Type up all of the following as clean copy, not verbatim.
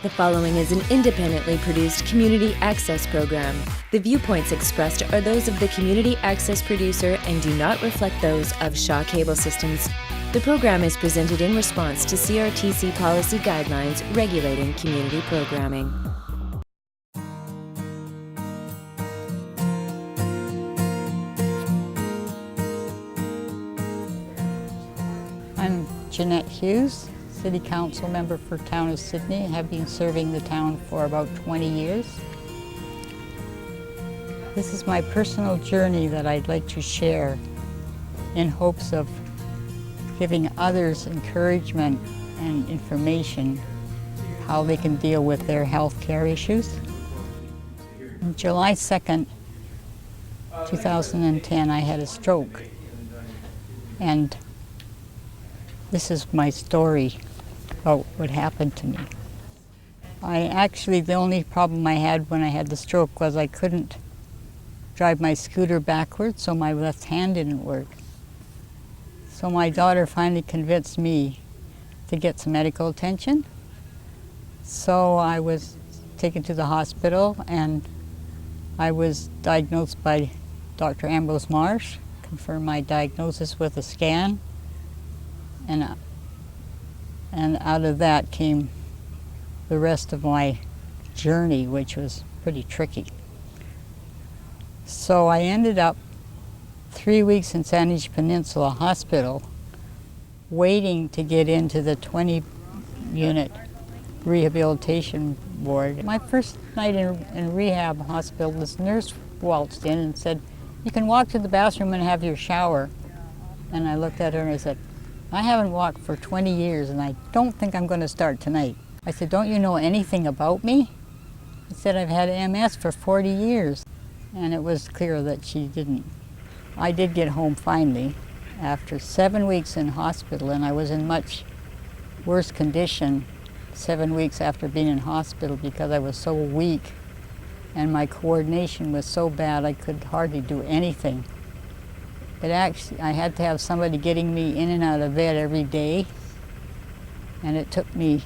The following is an independently produced community access program. The viewpoints expressed are those of the community access producer and do not reflect those of Shaw Cable Systems. The program is presented in response to CRTC policy guidelines regulating community programming. I'm Jeanette Hughes, City Council member for Town of Sydney. I have been serving the town for about 20 years. This is my personal journey that I'd like to share in hopes of giving others encouragement and information how they can deal with their health care issues. On July 2nd, 2010, I had a stroke, and this is my story about what happened to me. The only problem I had when I had the stroke was I couldn't drive my scooter backwards, so my left hand didn't work. So my daughter finally convinced me to get some medical attention. So I was taken to the hospital and I was diagnosed by Dr. Ambrose Marsh, confirmed my diagnosis with a scan. And out of that came the rest of my journey, which was pretty tricky. So I ended up 3 weeks in Saanich Peninsula Hospital waiting to get into the 20-unit rehabilitation ward. My first night in rehab hospital, this nurse waltzed in and said, "You can walk to the bathroom and have your shower." And I looked at her and I said, "I haven't walked for 20 years and I don't think I'm going to start tonight." I said, "Don't you know anything about me?" I said, "I've had MS for 40 years. And it was clear that she didn't. I did get home finally after 7 weeks in hospital, and I was in much worse condition 7 weeks after being in hospital because I was so weak and my coordination was so bad I could hardly do anything. I had to have somebody getting me in and out of bed every day, and it took me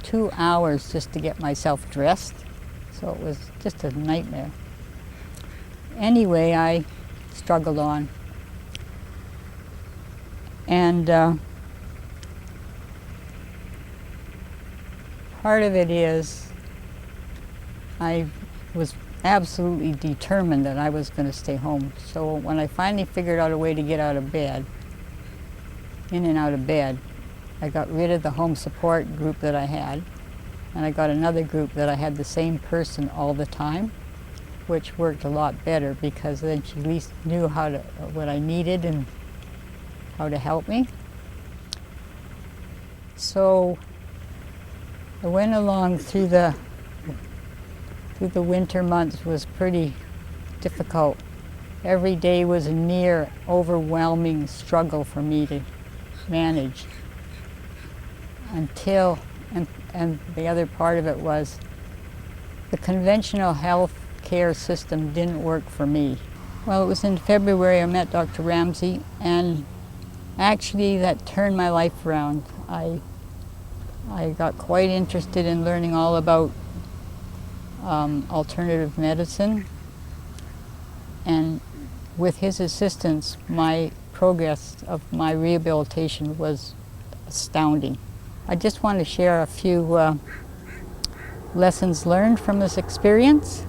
2 hours just to get myself dressed, so it was just a nightmare. Anyway, I struggled on, and part of it is I was absolutely determined that I was going to stay home. So when I finally figured out a way to get out of bed, in and out of bed, I got rid of the home support group that I had, and I got another group that I had the same person all the time, which worked a lot better because then she at least knew what I needed and how to help me. So I went along through the winter months. Was pretty difficult. Every day was a near overwhelming struggle for me to manage until, and the other part of it was the conventional health care system didn't work for me. Well, it was in February I met Dr. Ramsey, and actually that turned my life around. I got quite interested in learning all about alternative medicine, and with his assistance, my progress of my rehabilitation was astounding. I just want to share a few lessons learned from this experience,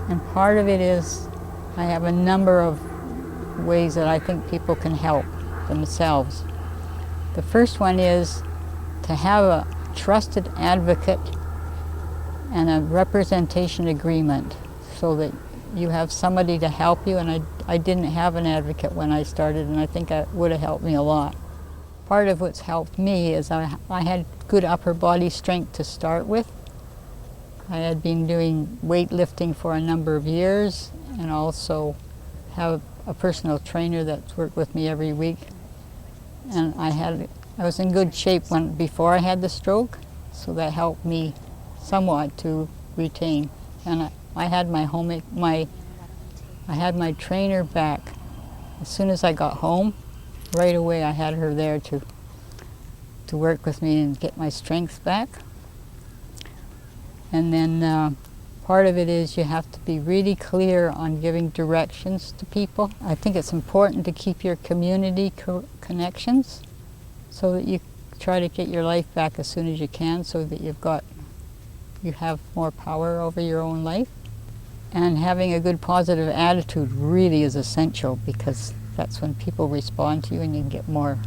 and part of it is I have a number of ways that I think people can help themselves. The first one is to have a trusted advocate and a representation agreement so that you have somebody to help you. And I didn't have an advocate when I started, and I think that would have helped me a lot. Part of what's helped me is I had good upper body strength to start with. I had been doing weightlifting for a number of years and also have a personal trainer that's worked with me every week. And I was in good shape before I had the stroke, so that helped me somewhat to retain. And I had my trainer back as soon as I got home. Right away I had her there to to work with me and get my strength back. And then part of it is you have to be really clear on giving directions to people. I think it's important to keep your community connections so that you try to get your life back as soon as you can, so that you have more power over your own life. And having a good positive attitude really is essential, because that's when people respond to you and you can get more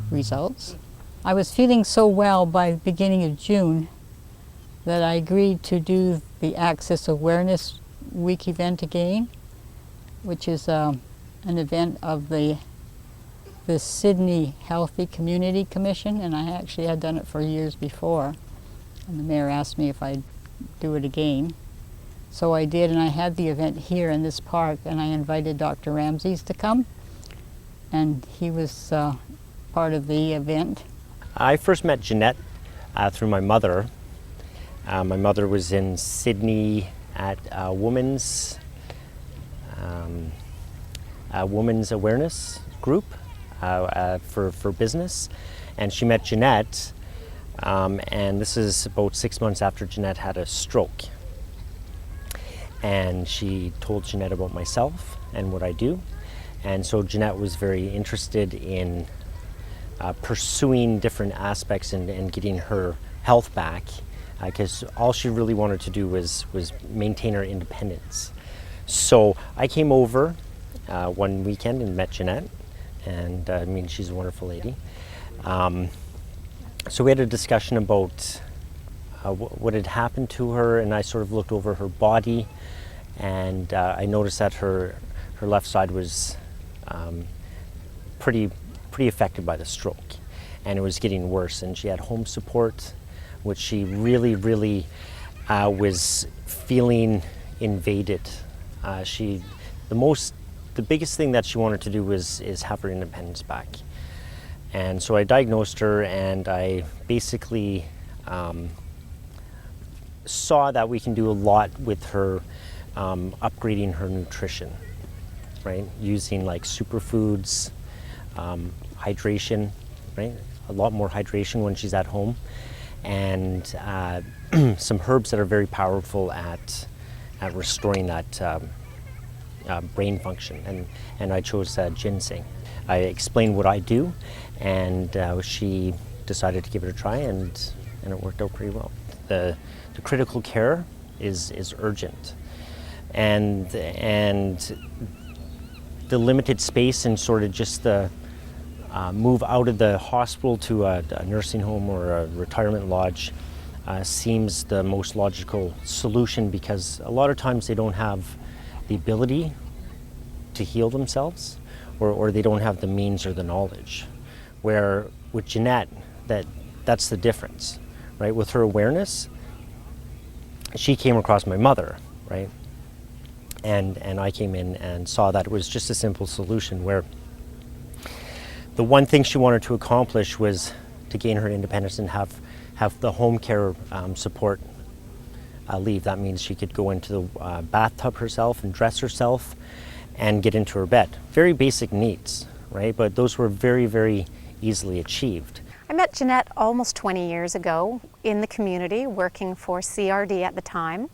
results. I was feeling so well by the beginning of June that I agreed to do the Access Awareness Week event again, which is an event of the Sydney Healthy Community Commission, and I actually had done it for years before. And the mayor asked me if I'd do it again. So I did, and I had the event here in this park, and I invited Dr. Ramses to come, and he was part of the event. I first met Jeanette through my mother. My mother was in Sydney at a women's awareness group for business, and she met Jeanette, and this is about 6 months after Jeanette had a stroke. And she told Jeanette about myself and what I do, and so Jeanette was very interested in pursuing different aspects and getting her health back, because all she really wanted to do was maintain her independence. So I came over one weekend and met Jeanette, and I mean, she's a wonderful lady. So we had a discussion about what had happened to her, and I sort of looked over her body, and I noticed that her left side was pretty affected by the stroke, and it was getting worse, and she had home support, which she really was feeling invaded. The biggest thing that she wanted to do is have her independence back. And so I diagnosed her, and I basically saw that we can do a lot with her, upgrading her nutrition, right? Using like superfoods, hydration, right? A lot more hydration when she's at home, and some herbs that are very powerful at restoring that brain function. And I chose ginseng. I explained what I do, and she decided to give it a try, and it worked out pretty well. The critical care is urgent, and the limited space and sort of just the move out of the hospital to a nursing home or a retirement lodge seems the most logical solution, because a lot of times they don't have the ability to heal themselves, or they don't have the means or the knowledge. Where with Jeanette, that's the difference, right? With her awareness, she came across my mother, right? And I came in and saw that it was just a simple solution, where the one thing she wanted to accomplish was to gain her independence and have the home care support leave. That means she could go into the bathtub herself and dress herself and get into her bed. Very basic needs, right? But those were very easily achieved. I met Jeanette almost 20 years ago in the community, working for CRD at the time,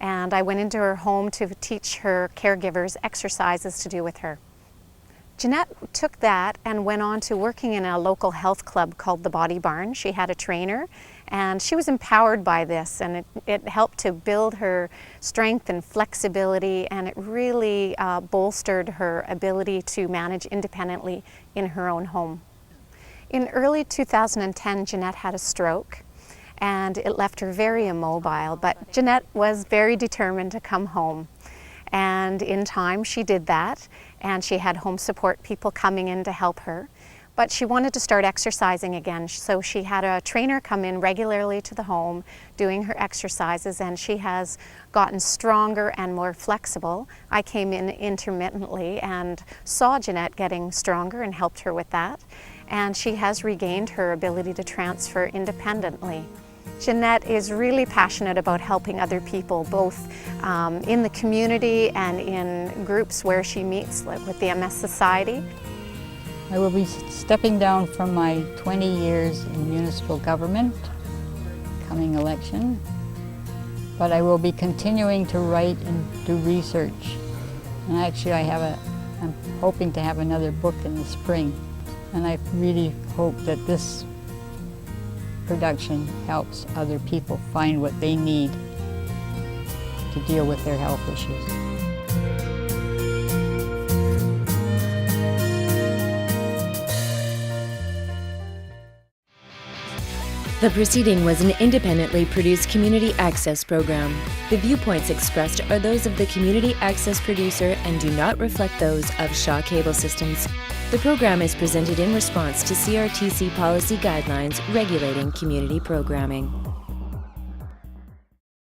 and I went into her home to teach her caregivers exercises to do with her. Jeanette took that and went on to working in a local health club called the Body Barn. She had a trainer, and she was empowered by this, and it helped to build her strength and flexibility, and it really bolstered her ability to manage independently in her own home. In early 2010, Jeanette had a stroke, and it left her very immobile, but Jeanette was very determined to come home. And in time she did that, and she had home support people coming in to help her. But she wanted to start exercising again, so she had a trainer come in regularly to the home doing her exercises, and she has gotten stronger and more flexible. I came in intermittently and saw Jeanette getting stronger and helped her with that, and she has regained her ability to transfer independently. Jeanette is really passionate about helping other people, both in the community and in groups where she meets, like with the MS Society. I will be stepping down from my 20 years in municipal government, coming election, but I will be continuing to write and do research. And actually I'm hoping to have another book in the spring. And I really hope that this production helps other people find what they need to deal with their health issues. The proceeding was an independently produced community access program. The viewpoints expressed are those of the community access producer and do not reflect those of Shaw Cable Systems. The program is presented in response to CRTC policy guidelines regulating community programming.